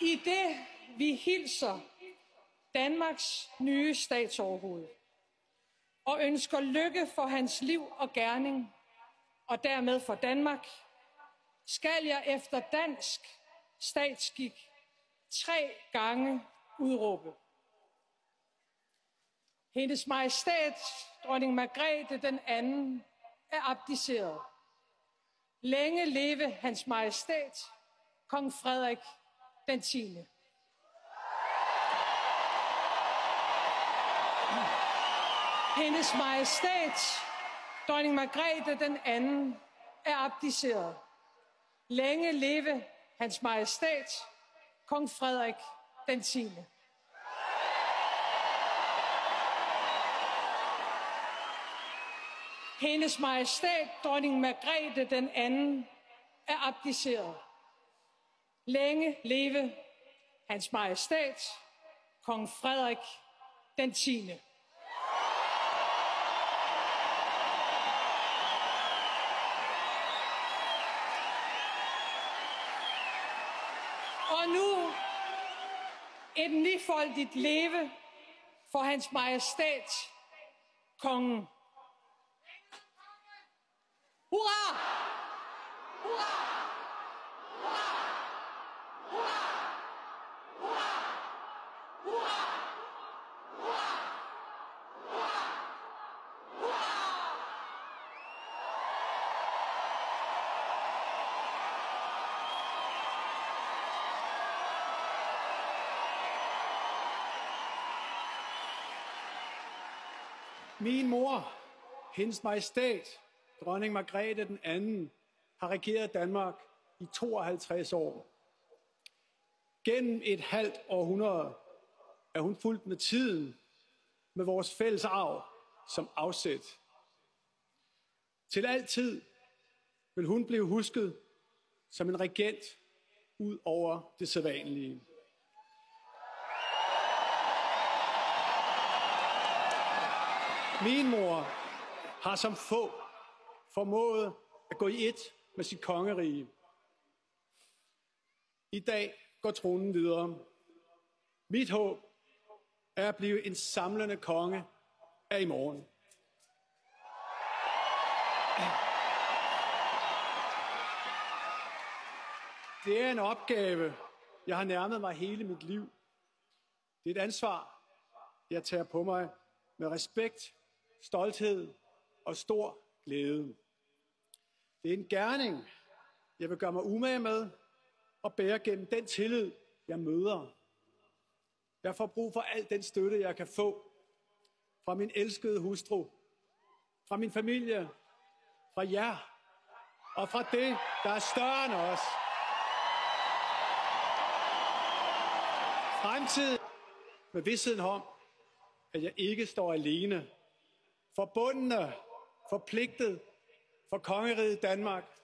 I det vi hilser Danmarks nye statsoverhoved og ønsker lykke for hans liv og gerning, og dermed for Danmark, skal jeg efter dansk statsskik 3 gange udråbe: Hendes Majestæt, dronning Margrethe den anden, er abdiceret. Længe leve Hans Majestæt, kong Frederik den 10. Hendes Majestæt, dronning Margrethe den anden, er abdiceret. Længe leve Hans Majestæt, kong Frederik den 10. Hendes Majestæt, dronning Margrethe den anden, er abdiceret. Længe leve Hans Majestæt, kong Frederik den 10. Og nu et nifoldigt leve for Hans Majestæt, kongen. Hurra! Hurra! Hurra! Hurra! Hurra! Hurra! Hurra! Hurra! Min mor, Hendes Majestæt, dronning Margrethe den anden, har regeret Danmark i 52 år. Gennem et halvt århundrede er hun fulgt med tiden, med vores fælles arv som afsæt. Til altid vil hun blive husket som en regent ud over det sædvanlige. Min mor har som få formået at gå i ét med sit kongerige. I dag går tronen videre. Mit håb er at blive en samlende konge af i morgen. Det er en opgave, jeg har nærmet mig hele mit liv. Det er et ansvar, jeg tager på mig med respekt, stolthed og stor glæde. Det er en gerning, jeg vil gøre mig umage med og bære gennem den tillid, jeg møder. Jeg får brug for al den støtte, jeg kan få fra min elskede hustru, fra min familie, fra jer og fra det, der er større end os. Fremtid med vidstheden om, at jeg ikke står alene. Forbundne, forpligtet for kongeriget Danmark